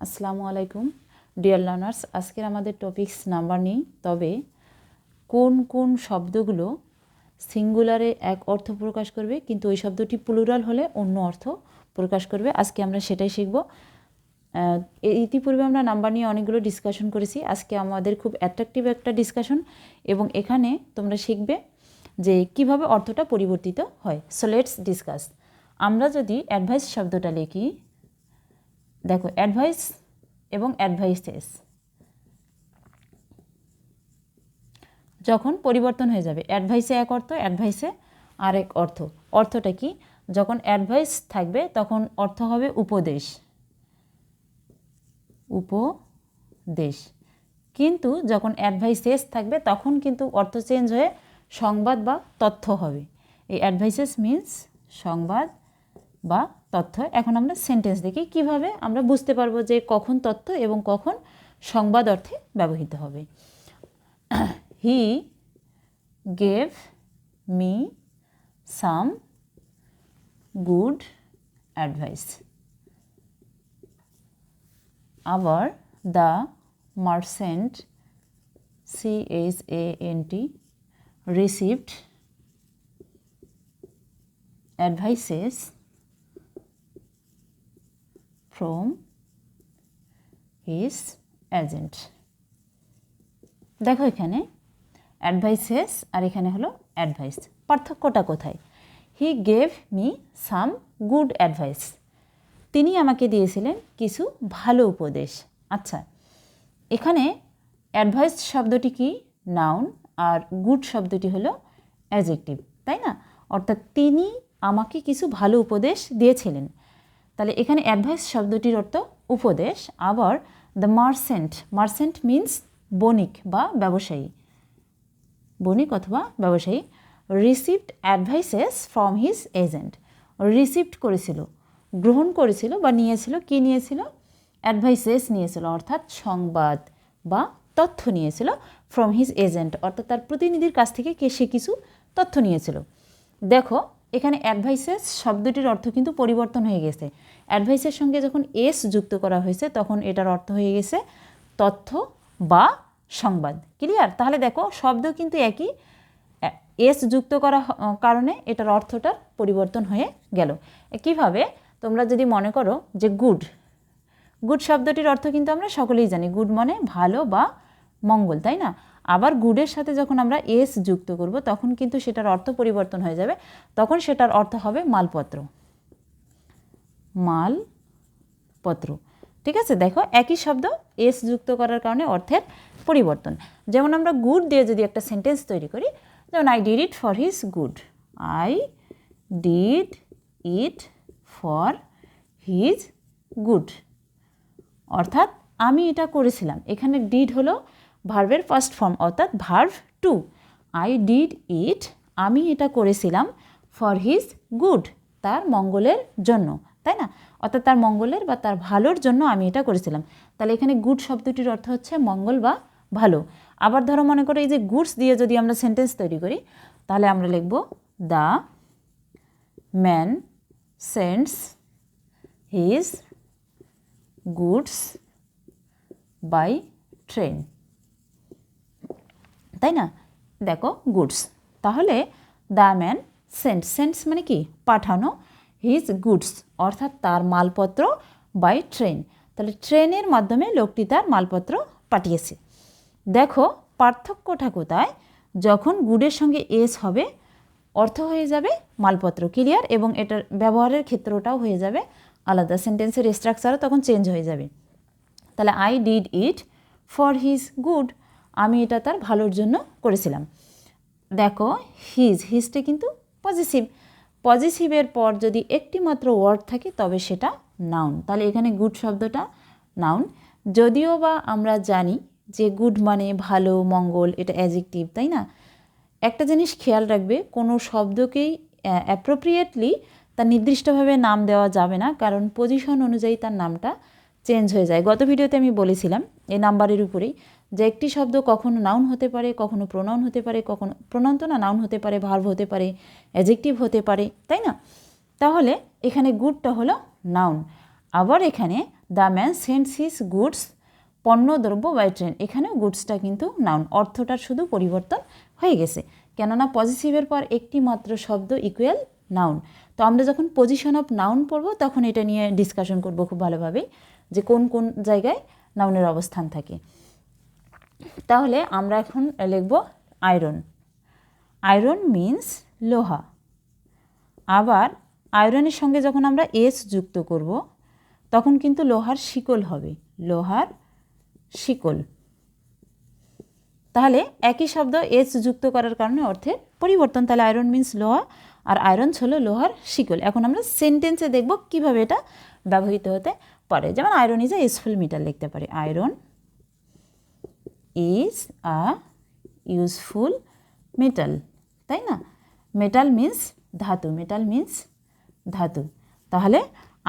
আসসালামুআলাইকুম dear learners, আজকের আমাদের topics number নেই, তবে কোন কোন শব্দগুলো সিঙ্গুলারে এক অর্থ প্রকাশ করবে কিন্তু ওই শব্দটি প্লুরাল হলে অন্য অর্থ প্রকাশ করবে, আজকে আমরা সেটাই শিখব। ইতিপূর্বে আমরা নাম্বার নিয়ে অনেকগুলো ডিসকাশন করেছি, আজকে আমাদের খুব অ্যাট্রাকটিভ একটা ডিসকাশন এবং এখানে তোমরা শিখবে যে কিভাবে অর্থটা পরিবর্তিত হয়। So let's discuss. আমরা যদি অ্যাডভাইস শব্দটা লিখি, দেখো অ্যাডভাইস এবং অ্যাডভাইসেস যখন পরিবর্তন হয়ে যাবে, অ্যাডভাইসে এক অর্থ, অ্যাডভাইসে আরেক অর্থ। অর্থটা কি? যখন অ্যাডভাইস থাকবে তখন অর্থ হবে উপদেশ, উপদেশ, কিন্তু যখন অ্যাডভাইসেস থাকবে তখন কিন্তু অর্থ চেঞ্জ হয়ে সংবাদ বা তথ্য হবে। এই অ্যাডভাইসেস মিন্স সংবাদ বা তথ্য। এখন আমরা সেন্টেন্স দেখি কিভাবে আমরা বুঝতে পারবো যে কখন তথ্য এবং কখন সংবাদ অর্থে ব্যবহৃত হবে। He gave me some good advice. আবার the merchant CHANT received advices from his agent. দেখো এখানে অ্যাডভাইসেস আর এখানে হলো অ্যাডভাইস, পার্থক্যটা কোথায়? হি gave me some good advice, তিনি আমাকে দিয়েছিলেন কিছু ভালো উপদেশ। আচ্ছা, এখানে অ্যাডভাইস শব্দটি কি? নাউন, আর গুড শব্দটি হলো অ্যাডজেক্টিভ, তাই না? অর্থাৎ তিনি আমাকে কিছু ভালো উপদেশ দিয়েছিলেন। তাহলে এখানে অ্যাডভাইস শব্দটির অর্থ উপদেশ। আবার দ্য মার্চেন্ট, মার্চেন্ট মিন্স বণিক বা ব্যবসায়ী, বণিক অথবা ব্যবসায়ী। Received advises from his agent, received করেছিল, গ্রহণ করেছিল বা নিয়েছিল। কি নিয়েছিল? অ্যাডভাইসেস নিয়েছিল, অর্থাৎ সংবাদ বা তথ্য নিয়েছিল। ফ্রম হিজ এজেন্ট অর্থাৎ তার প্রতিনিধির কাছ থেকে সে কিছু তথ্য নিয়েছিল। দেখো এখানে অ্যাডভাইসেস শব্দটির অর্থ কিন্তু পরিবর্তন হয়ে গেছে। অ্যাডভাইসের সঙ্গে যখন এস যুক্ত করা হয়েছে তখন এটার অর্থ হয়ে গেছে তথ্য বা সংবাদ। ক্লিয়ার? তাহলে দেখো শব্দ কিন্তু একই, এস যুক্ত করা কারণে এটার অর্থটার পরিবর্তন হয়ে গেল। কিভাবে? তোমরা যদি মনে করো যে গুড, গুড শব্দটির অর্থ কিন্তু আমরা সকলেই জানি, গুড মানে ভালো বা মঙ্গল, তাই না? আবার গুডের সাথে যখন আমরা এস যুক্ত করব তখন কিন্তু সেটার অর্থ পরিবর্তন হয়ে যাবে, তখন সেটার অর্থ হবে মালপত্র, মালপত্র। ঠিক আছে? দেখো একই শব্দ এস যুক্ত করার কারণে অর্থের পরিবর্তন। যেমন আমরা গুড দিয়ে যদি একটা সেন্টেন্স তৈরি করি, যেমন I did it for his good, I did it for his good, অর্থাৎ আমি এটা করেছিলাম। এখানে ডিড হলো ভার্বের ফার্স্ট ফর্ম, অর্থাৎ verb two. I did it, আমি এটা করেছিলাম, ফর হিজ গুড, তার মঙ্গলের জন্য, তাই না? অর্থাৎ তার মঙ্গলের বা তার ভালোর জন্য আমি এটা করেছিলাম। তাহলে এখানে গুড শব্দটির অর্থ হচ্ছে মঙ্গল বা ভালো। আবার ধরো মনে করো এই যে গুডস দিয়ে যদি আমরা সেন্টেন্স তৈরি করি, তাহলে আমরা লিখব the man sends his goods by train, তাই না? দেখো গুডস, তাহলে দ্য ম্যান সেন্ড, সেন্ডস মানে কি? পাঠানো, হিজ গুডস অর্থাৎ তার মালপত্র, বাই ট্রেন, তাহলে ট্রেনের মাধ্যমে লোকটি তার মালপত্র পাঠিয়েছে। দেখো পার্থক্যটা কোথায়? যখন গুডের সঙ্গে এস হবে অর্থ হয়ে যাবে মালপত্র। ক্লিয়ার? এবং এটার ব্যবহারের ক্ষেত্রটাও হয়ে যাবে আলাদা, সেন্টেন্সের স্ট্রাকচারও তখন চেঞ্জ হয়ে যাবে। তাহলে I did it for his good, আমি এটা তার ভালোর জন্য করেছিলাম। দেখো হিজটা কিন্তু পজিটিভ, পজিটিভের পর যদি একটি মাত্র ওয়ার্ড থাকে তবে সেটা নাউন। তাহলে এখানে গুড শব্দটা নাউন, যদিও বা আমরা জানি যে গুড মানে ভালো, মঙ্গল, এটা অ্যাডজেক্টিভ, তাই না? একটা জিনিস খেয়াল রাখবে, কোনো শব্দকেই অ্যাপ্রোপ্রিয়েটলি তার নির্দিষ্টভাবে নাম দেওয়া যাবে না, কারণ পজিশন অনুযায়ী তার নামটা চেঞ্জ হয়ে যায়। গত ভিডিওতে আমি বলেছিলাম এই নাম্বারের উপরেই যে একটি শব্দ কখনো নাউন হতে পারে, কখনো প্রোনাউন হতে পারে, কখনো প্রোনাউন তো না, নাউন হতে পারে, ভার্ব হতে পারে, অ্যাডজেক্টিভ হতে পারে, তাই না? তাহলে এখানে গুডটা হলো নাউন। আবার এখানে the man sends his goods পণ্যদ্রব্য বাই ট্রেন, এখানেও গুডসটা কিন্তু নাউন, অর্থটার শুধু পরিবর্তন হয়ে গেছে, কেননা পজিটিভের পর একটি মাত্র শব্দ ইকুয়াল নাউন। তো আমরা যখন পজিশন অফ নাউন পড়ব তখন এটা নিয়ে ডিসকাশন করব খুব ভালোভাবেই, যে কোন কোন জায়গায় নাউনের অবস্থান থাকে। তাহলে আমরা এখন লিখব আয়রন। আয়রন মিন্স লোহা। আবার আয়রনের সঙ্গে যখন আমরা এস যুক্ত করব তখন কিন্তু লোহার শিকল হবে, লোহার শিকল। তাহলে একই শব্দ এস যুক্ত করার কারণে অর্থের পরিবর্তন। তাহলে আয়রন মিন্স লোহা, আর আয়রন হলো লোহার শিকল। এখন আমরা সেন্টেন্সে দেখব কিভাবে এটা ব্যবহৃত হতে পারে। যেমন iron is a useful metal লিখতে পারি, iron is a useful metal, তাই না? মেটাল মিন্স ধাতু, মেটাল মিন্স ধাতু। তাহলে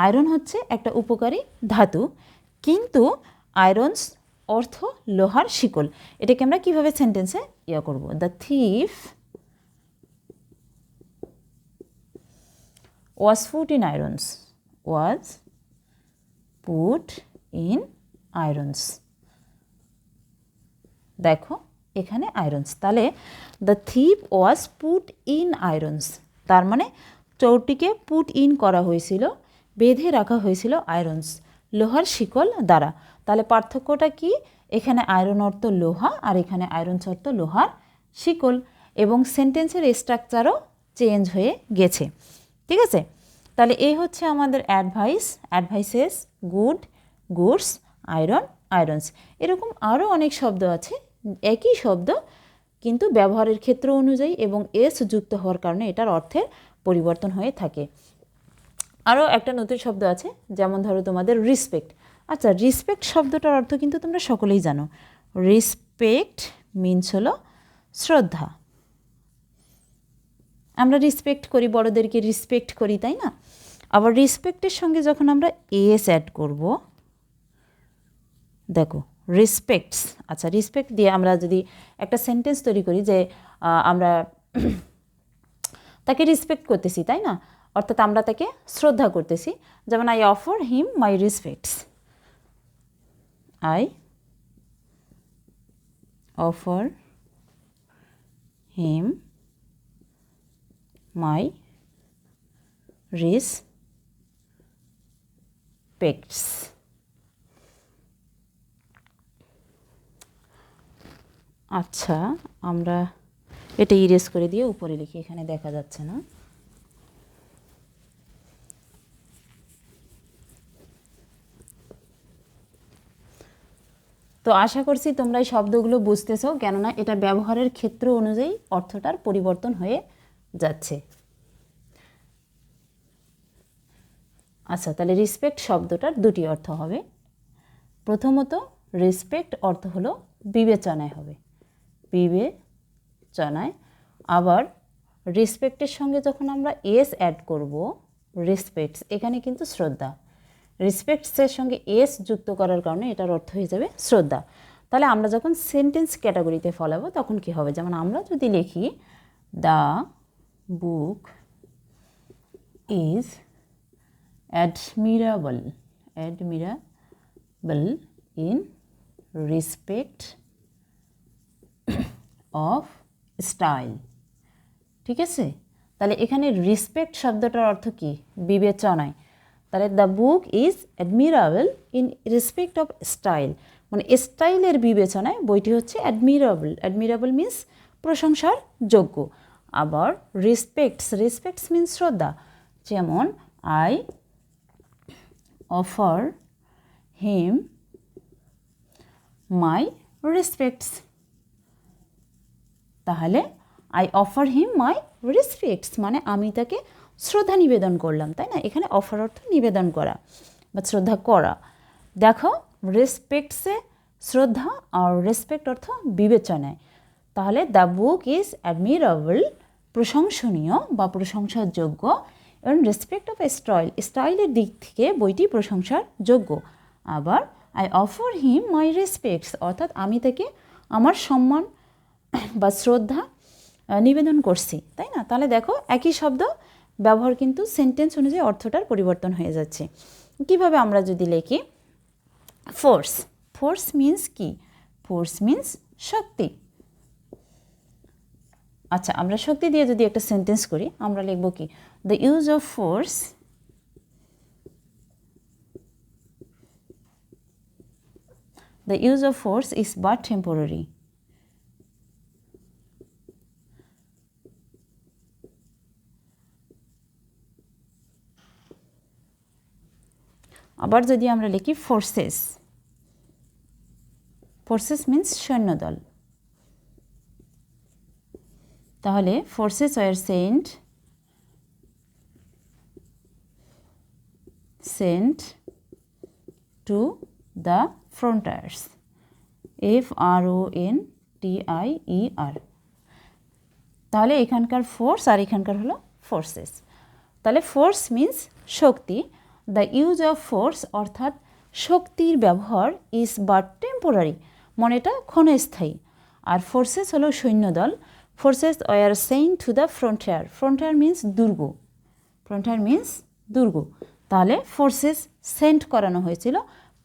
আয়রন হচ্ছে একটা উপকারী ধাতু, কিন্তু আয়রনস অর্থ লোহার শিকল। এটাকে আমরা কিভাবে সেন্টেন্সে করব? The thief was put in irons, was put in irons। দেখো এখানে আয়রনস, তাহলে the thief was put in irons, তার মানে চোরটিকে পুট ইন করা হয়েছিল, বেঁধে রাখা হয়েছিল আয়রনস, লোহার শিকল দ্বারা। তাহলে পার্থক্যটা কি? এখানে আয়রন অর্থ লোহা আর এখানে আয়রনস অর্থ লোহার শিকল, এবং সেন্টেন্সের স্ট্রাকচারও চেঞ্জ হয়ে গেছে। ঠিক আছে, তাহলে এই হচ্ছে আমাদের advice, advises, good, goods, iron, irons. এরকম আরও অনেক শব্দ আছে, একই শব্দ কিন্তু ব্যবহারের ক্ষেত্র অনুযায়ী এবং এস যুক্ত হওয়ার কারণে এটার অর্থের পরিবর্তন হয়ে থাকে। আরও একটা নতুন শব্দ আছে, যেমন ধরো তোমাদের রিসপেক্ট। আচ্ছা, রিসপেক্ট শব্দটার অর্থ কিন্তু তোমরা সকলেই জানো। রিসপেক্ট মিনস হলো শ্রদ্ধা। আমরা রিসপেক্ট করি, বড়দেরকে রিসপেক্ট করি, তাই না? আবার রিসপেক্টের সঙ্গে যখন আমরা এস অ্যাড করব, দেখো রেসপেক্টস। আচ্ছা, রেসপেক্ট দিয়ে আমরা যদি একটা সেন্টেন্স তৈরি করি যে আমরা তাকে রেসপেক্ট করতেছি, তাই না? অর্থাৎ আমরা তাকে শ্রদ্ধা করতেছি। যেমন I offer him my respects, I offer him my respects. আচ্ছা, আমরা এটা ইরেজ করে দিয়ে উপরে লিখি, এখানে দেখা যাচ্ছে না। তো আশা করছি তোমরা এই শব্দগুলো বুঝতেছো, কেননা এটা ব্যবহারের ক্ষেত্র অনুযায়ী অর্থটার পরিবর্তন হয়ে যাচ্ছে। আচ্ছা, তাহলে রেসপেক্ট শব্দটার দুটি অর্থ হবে। প্রথমত রেসপেক্ট অর্থ হলো বিবেচনায় হবে, বিবেচনায়। আবার রেসপেক্টের সঙ্গে যখন আমরা এস অ্যাড করব, রেসপেক্টস, এখানে কিন্তু শ্রদ্ধা। রেসপেক্টসের সঙ্গে এস যুক্ত করার কারণে এটার অর্থ হয়ে যাবে শ্রদ্ধা। তাহলে আমরা যখন সেন্টেন্স ক্যাটাগরিতে ফলাবো তখন কি হবে? যেমন আমরা যদি লিখি the book is admirable, admirable in respect of style. ঠিক আছে, তাহলে এখানে রেসপেক্ট শব্দটার অর্থ কি? বিবেচনায়। তাহলে the book is admirable in respect of style, মানে স্টাইলের বিবেচনায় বইটি হচ্ছে অ্যাডমিরেবল। অ্যাডমিরেবল মিন্স প্রশংসার যোগ্য। আবার রেসপেক্টস মিন্স শ্রদ্ধা। যেমন I offer him my respects. তাহলে I offer him my respects মানে আমি তাকে শ্রদ্ধা নিবেদন করলাম, তাই না? এখানে অফার অর্থ নিবেদন করা বা শ্রদ্ধা করা। দেখো রেসপেক্টসে শ্রদ্ধা আর রেসপেক্ট অর্থ বিবেচনায়। তাহলে দ্য বুক ইজ অ্যাডমিরেবল প্রশংসনীয় বা প্রশংসার যোগ্য, এবং রেসপেক্ট অফ স্টাইল, স্টাইলের দিক থেকে বইটি প্রশংসার যোগ্য। আবার I offer him my respects অর্থাৎ আমি তাকে আমার সম্মান বা শ্রদ্ধা নিবেদন করছি, তাই না? তাহলে দেখো একই শব্দ ব্যবহার কিন্তু সেন্টেন্স অনুযায়ী অর্থটার পরিবর্তন হয়ে যাচ্ছে। কিভাবে আমরা যদি লিখি ফোর্স, ফোর্স মিন্স কি? ফোর্স মিন্স শক্তি। আচ্ছা, আমরা শক্তি দিয়ে যদি একটা সেন্টেন্স করি, আমরা লিখব কি? The use of force The use of force is but temporary. আবার যদি আমরা লিখি ফোর্সেস, ফোর্সেস মিন্স সৈন্যদল, তাহলে forces were sent to the frontiers, FRONTIER। তাহলে এখানকার ফোর্স আর এখানকার হলো ফোর্সেস। তাহলে force means Shakti, the use of force অর্থাৎ শক্তির ব্যবহার ইজ বাট টেম্পোরারি, মনেটা ক্ষণস্থায়ী। আর ফোর্সেস হলো সৈন্যদল, forces were sent to the frontier, frontier means দুর্গ, ফ্রন্টিয়ার মিন্স দুর্গ। তাহলে ফোর্সেস সেন্ট করানো হয়েছিল,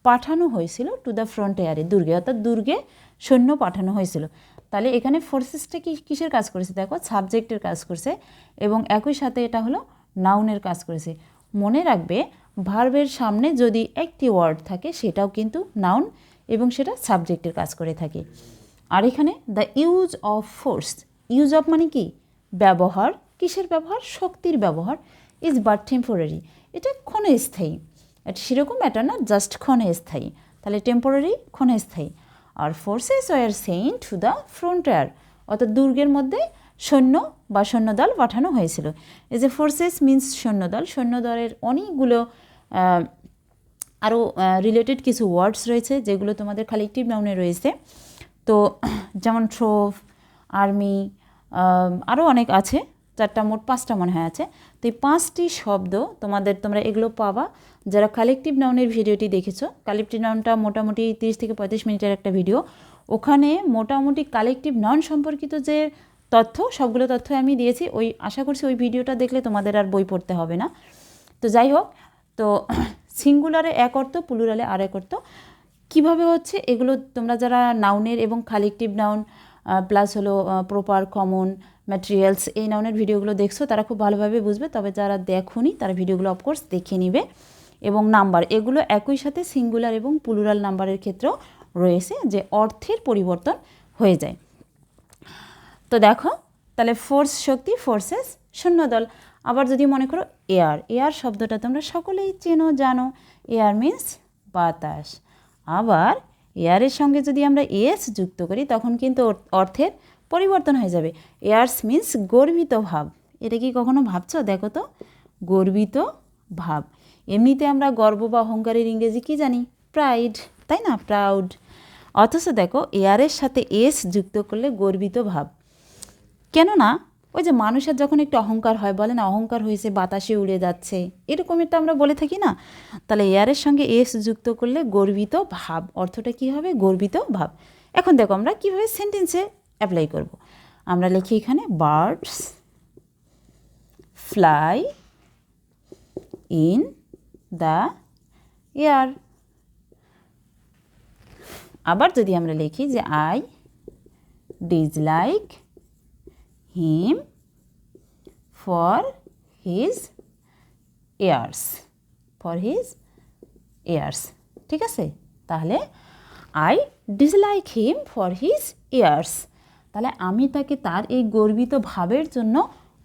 পাঠানো হয়েছিল টু দ্য ফ্রন্টিয়ারে, দুর্গে, অর্থাৎ দুর্গে সৈন্য পাঠানো হয়েছিল। তাহলে এখানে ফোর্সেসটা কিসের কাজ করেছে? দেখো, সাবজেক্টের কাজ করছে এবং একই সাথে এটা হলো নাউনের কাজ করেছে। মনে রাখবে, ভার্বের সামনে যদি একটি ওয়ার্ড থাকে সেটাও কিন্তু নাউন এবং সেটা সাবজেক্টের কাজ করে থাকে। আর এখানে the use of force, use of মানে কি? ব্যবহার। কিসের ব্যবহার? শক্তির ব্যবহার। ইজ বাট টেম্পোরারি, এটা ক্ষণস্থায়ী। এটা সেরকম এটা না, জাস্ট ক্ষণস্থায়ী। তাহলে টেম্পোরারি, ক্ষণস্থায়ী। আর forces were sent to the frontier, অর্থাৎ দুর্গের মধ্যে সৈন্য বা সৈন্যদল পাঠানো হয়েছিল। এই যে ফোর্সেস মিন্স সৈন্যদল, সৈন্যদলের অনেকগুলো আরও রিলেটেড কিছু ওয়ার্ডস রয়েছে যেগুলো তোমাদের কালেকটিভ নাউনে রয়েছে। তো যেমন ট্রোভ, আর্মি, আরও অনেক আছে, চারটা মোট 5টা মনে হয় আছে। তো এই 5টি শব্দ তোমরা এগুলো পাবা যারা কালেকটিভ নাউনের ভিডিওটি দেখেছো। কালেকটিভ নাউনটা মোটামুটি 30 থেকে 35 মিনিটের একটা ভিডিও। ওখানে মোটামুটি কালেকটিভ নাউন সম্পর্কিত যে তথ্য, সবগুলো তথ্য আমি দিয়েছি। আশা করছি ওই ভিডিওটা দেখলে তোমাদের আর বই পড়তে হবে না। তো যাই হোক, তো সিঙ্গুলারে এক অর্থ, প্লুরালে আর এক অর্থ। কীভাবে হচ্ছে এগুলো তোমরা যারা নাউনের এবং কালেকটিভ নাউন প্লাস হলো প্রপার, কমন, ম্যাটেরিয়ালস, এই নাউনের ভিডিওগুলো দেখছো তারা খুব ভালোভাবে বুঝবে। তবে যারা দেখোনি তারা ভিডিওগুলো অফকোর্স দেখে নিবে। এবং নাম্বার, এগুলো একই সাথে সিঙ্গুলার এবং প্লুরাল নাম্বারের ক্ষেত্রেও রয়েছে যে অর্থের পরিবর্তন হয়ে যায়। তো দেখো, তাহলে ফোর্স শক্তি, ফোর্সেস সৈন্যদল। আবার যদি মনে করো এয়ার, এয়ার শব্দটা তোমরা সকলেই চেনো, জানো। এয়ার মিন্স বাতাস। আবার এয়ারের সঙ্গে যদি আমরা এস যুক্ত করি তখন কিন্তু অর্থের পরিবর্তন হয়ে যাবে। এয়ার্স মিন্স গর্বিত ভাব। এটা কি কখনো ভাবছো? দেখো তো, গর্বিত ভাব। এমনিতে আমরা গর্ব বা অহংকারের ইংরেজি কি জানি? প্রাইড, তাই না? প্রাউড। অথচ দেখো, এয়ারের সাথে এস যুক্ত করলে গর্বিত ভাব। কেননা ওই যে মানুষের যখন একটু অহংকার হয়, বলে না অহংকার হয়েছে, বাতাসে উড়ে যাচ্ছে, এরকমেরটা আমরা বলে থাকি না? তাহলে এয়ারের সঙ্গে এস যুক্ত করলে গর্বিত ভাব, অর্থটা কি হবে? গর্বিত ভাব। এখন দেখো আমরা কীভাবে সেন্টেন্সে অ্যাপ্লাই করব। আমরা লিখি এখানে birds fly in the air. আবার যদি আমরা লিখি যে I dislike him for his ears, for his ears, ঠিক আছে? তাহলে I dislike him for his ears, তাহলে আমি তাকে তার এই গর্বিত ভাবের জন্য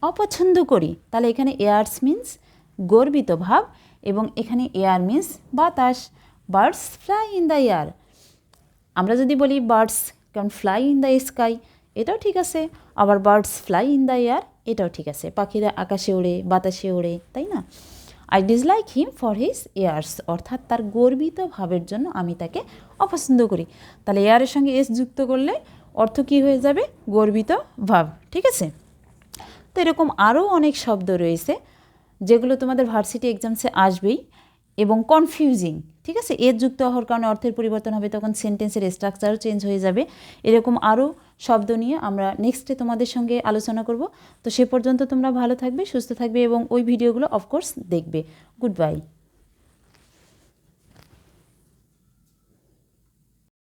অপছন্দ করি। তাহলে এখানে ears মিন্স গর্বিত ভাব এবং এখানে এয়ার মিন্স বাতাস। Birds fly in the air, আমরা যদি বলি birds can fly in the sky, এটাও ঠিক আছে। আবার birds fly in the air, এটাও ঠিক আছে। পাখিরা আকাশে ওড়ে, বাতাসে ওড়ে, তাই না? I dislike him for his ears, অর্থাৎ তার গর্বিত ভাবের জন্য আমি তাকে অপছন্দ করি। তাহলে এয়ারের সঙ্গে এস যুক্ত করলে অর্থ কী হয়ে যাবে? গর্বিত ভাব, ঠিক আছে? তো এরকম আরও অনেক শব্দ রয়েছে যেগুলো তোমাদের ভার্সিটি এক্সামসে আসবেই এবং কনফিউজিং, ঠিক আছে? এর যুক্ত হওয়ার কারণে অর্থের পরিবর্তন হবে, তখন সেন্টেন্সের স্ট্রাকচারও চেঞ্জ হয়ে যাবে। এরকম আরও শব্দ নিয়ে আমরা নেক্সটে তোমাদের সঙ্গে আলোচনা করব। তো সে পর্যন্ত তোমরা ভালো থাকবে, সুস্থ থাকবে এবং ওই ভিডিওগুলো অফকোর্স দেখবে। Good bye.